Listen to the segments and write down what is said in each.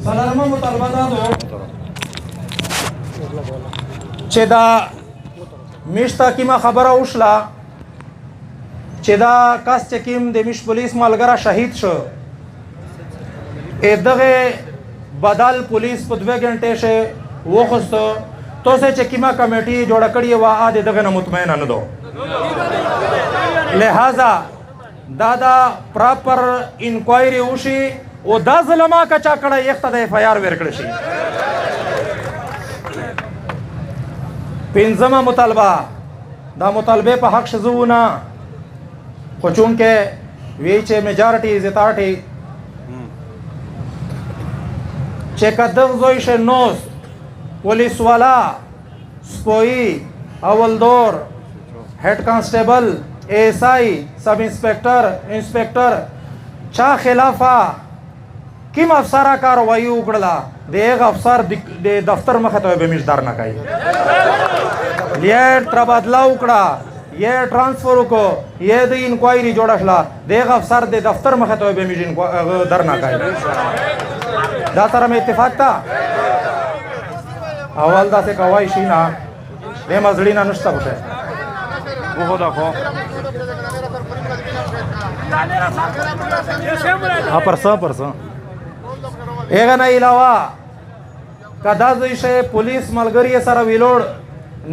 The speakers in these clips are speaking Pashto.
سلامه مطالبه دا دو چې دا میشتا کیما خبره وشله چې دا کس چې کیم د میش پولیس ملګری شهید شو دغه بدل پولیس په 2 غنټې شه وخصو تو سے چې کیما کمیټي جوړ کړی و ا دغه نه مطمئن نه دو لہذا دا پراپر انکوائری وشي او دا ظلما کچا کړه یخته د اف آی آر ورکړ شي. پنځمه مطالبه دا مطالبه په حق شزونه خو چونکه وی چې میجارټي از اتارټي چې کدغ زویش نوس پولیس والا سپوئی اول دور هیڈ کانسٹیبل ایس آئی سب انسپیکٹر انسپیکٹر چا خلافه کیم افسره کاروائی وکړه د هغه افسر د دفتر مخه ته به مشدار نه کوي یې تبادله وکړه یې ټرانسفر وکړو یې د انکوایری جوړه شله د هغه افسر د دفتر مخه ته به مشدار در نه کوي دا سره مې اتفاق تا اول دا څه کوي شي نه د مزړی نه نشته بشه وګورئ خو پرسا ایغه نه علاوه کدا ځای پولیس ملګری سره ویلوړ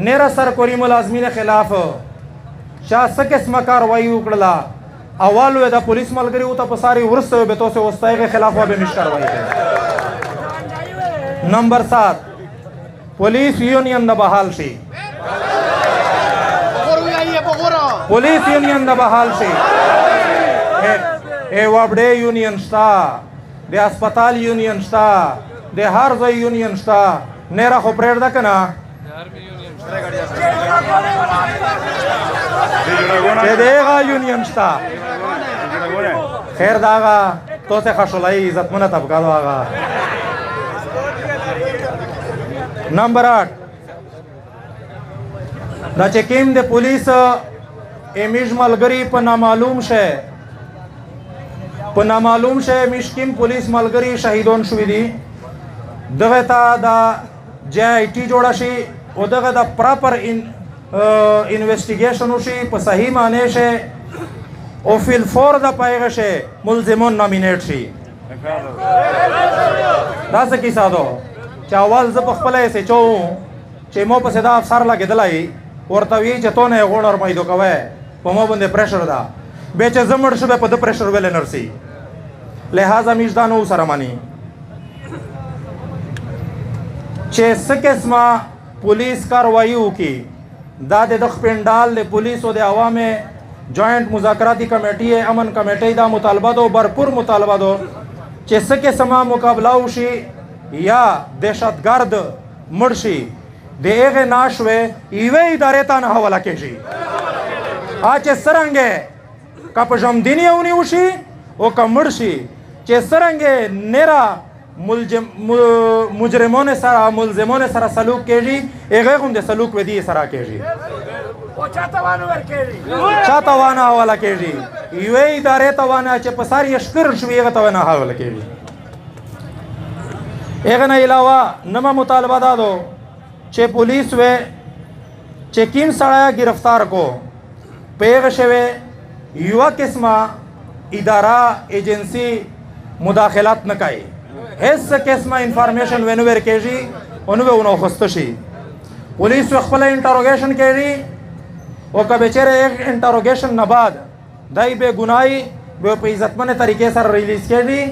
نیر سر کوری ملازمین خلاف چا څه قسمه کاروایی وکړه اولو د پولیس ملګری او ته په ساری ورسته به تو سه واستایغه خلاف به مش کاروایی کوي. نمبر 7 پولیس یونین د بحال شي پولیس یونین د بحال شي ای وابډه یونین شتا د هسپتال یونین شتا د هر ځای یونین شتا نه را خو پرېږده که نه چې د هغه یونین شته خیر د هغه توسې خشولایي عزتمنه طبقه ده هغه. نمبر 8 دا چې کوم د پولیس امیج ملګري په نامعلوم شی مشکیم پولیس ملګری شهیدون شوی دي دغه ته دا جی آی ټي جوړه شي او دغه د پراپر انویسټیګیشن وشي په صحیح معنی شي او فیل فور د پایغه شي ملزمون نامینیټ شي. دا څه کیسه ده چې اول زه په خپله یې سوچوم چې مو پسې دا افسر لګېدلی ورته وي چې تو نه یې غوړ ورمیدو کوی په مو باندې پریشر ده بیا چې زه مړ شو بیا په ده پریشر ویلی نرسي لہذا میش دا نو سره مني چې څه قسمه پولیس کاروایی وکړي دا د خپنډال د پولیس او د عوامو جوائنٹ مذاکراتی کمیټي امن کمیټۍ دا مطالبه دو برپور مطالبه دو چې څه قسمه مقابله وشي یا دهشتګرد مړ شي د هغې ناشوې یوې ادارې ته نه حواله کېږي چې څرنګه که په ژمدینې ونیو شي او که مړ شي چې څرنګه نیره ملزمونو سره سلوک کېږي هغې غوندې سلوک به دې سره کېږي چاته وانه حواله کېږي یوې ادارې ته وانه چې په سر یې ښکر شوي هغه ته ونه حواله کېږي. هغه نه علاوه نمه مطالبه دا دو چې پولیس وې چې کوم سړی گرفتار کو په هغه شوی یوه قسمه اداره ایجنسی مداخلت نه کوي هیڅ قسمه انفارمیشن ونه ورکېږي ونه به ونه اخیسته شي پولیس خپله انټروګیشن کوي او که بېچاره انټروګیشن نه بعد دای بې ګنایي به په عزتمنه طریقې سره ریلیز کېږي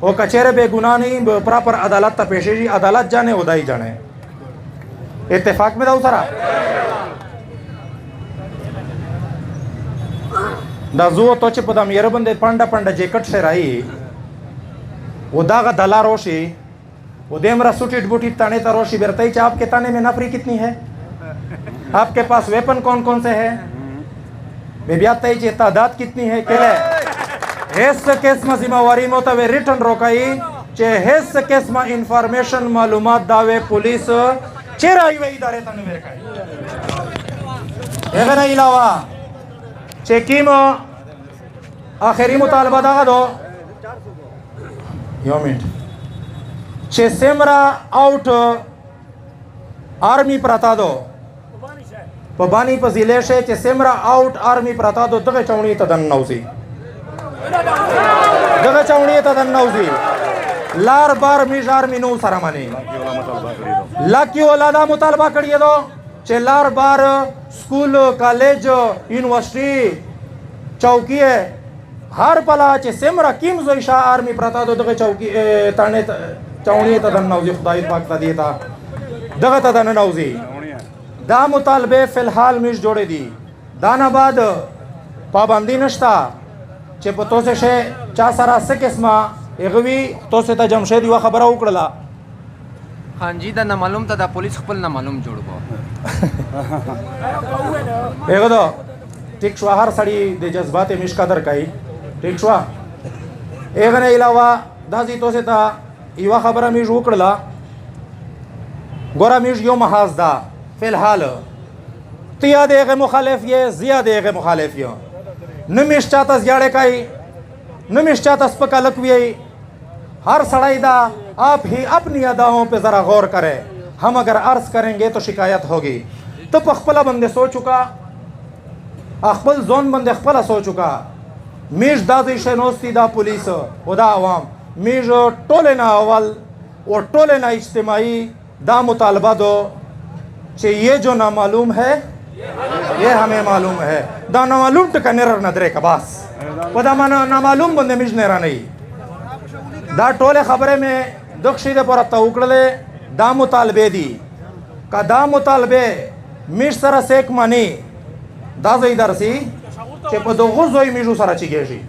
او که چېرې بې ګناه نه به پراپر عدالت ته پیښېږي عدالت جانے او دای جانے اتفاق مې ده سره دا زو تو چې په د میره باندې پنډه جیکټ سے رائی वो दागा दला रोशी वो देमरा सुटी बूटी ताने ता रोशी बेरताई चा आपके ताने में नफरी कितनी है आपके पास वेपन कौन कौन से है बेबियाताई ची तादाद कितनी है केले हेस केस में जिम्मेवारी मोता वे रिटर्न रोकाई चे हेस केस में इंफॉर्मेशन मालूमात दावे पुलिस चेरा वे इदारे ताने वेरकाई एगना इलावा चेकीम आखिरी मुतालबा दागा दो 1 मिनट چې سیمرا آؤٹ آرمی پراته دو په بانی په ضلع شه چې سیمرا آؤٹ آرمی پراته دو دغه چاونی ته دننوځي دغه چاونی ته دننوځي لار بار میژ آرمی نو سره منی لاکی ولادا مطالبه کړی دو چې لار بار स्कूल कॉलेज यूनिवर्सिटी चौकी हर पला चे सेमरा किम जोइशा आर्मी प्रता दो दगे चौकी ताने चौणी तदन नौजी खुदाई पाक तदीता दगे तदन नौजी दा मुतालबे फिलहाल मिश जोड़े दी दाना बाद पाबंदी नश्ता चे पतो से शे चा सारा से किस्मा एगवी तो से ता जमशेद युवा खबरा उकड़ला हाँ जी दा ना मालूम था दा पुलिस खपल ना मालूम जोड़ गो एगो दो ठीक छुआ हर सड़ी दे जज्बात मिश कदर कई ठीक छुआ एगने इलावा दाजी तो से ता युवा खबरा मिश उकड़ला गोरा मिश यो महाज दा फिलहाल तिया देगे मुखालिफ ये जिया देगे मुखालिफ ये नमिश चाता ज़्यादा कई नमिश चाता स्पका लकवी हर सड़ाई दा आप ही अपनी अदाओं पे ज़रा गौर करें हम अगर अर्ज करेंगे तो शिकायत होगी तो पखपला बंदे सो चुका अखबल जोन बंदे अखपला सो चुका मीज दादी शनोस्ती दा पुलिस उदा अवाम मीज टोले ना अवल और टोले ना इज्तिमाई दा मुतालबा दो कि ये जो नामालूम है ये हमें मालूम है दा नामालूम टका निरर नदरे का बास पदा माना नामालूम बंदे मिज नेरा नहीं दा टोले खबरे में दक्षिण पर उकड़ले दा मुतालबे दी का दा मुतालबे मिश सरा सेक मानी दा इधर सी चे पदो गुजोई मिजू सरा चिगेशी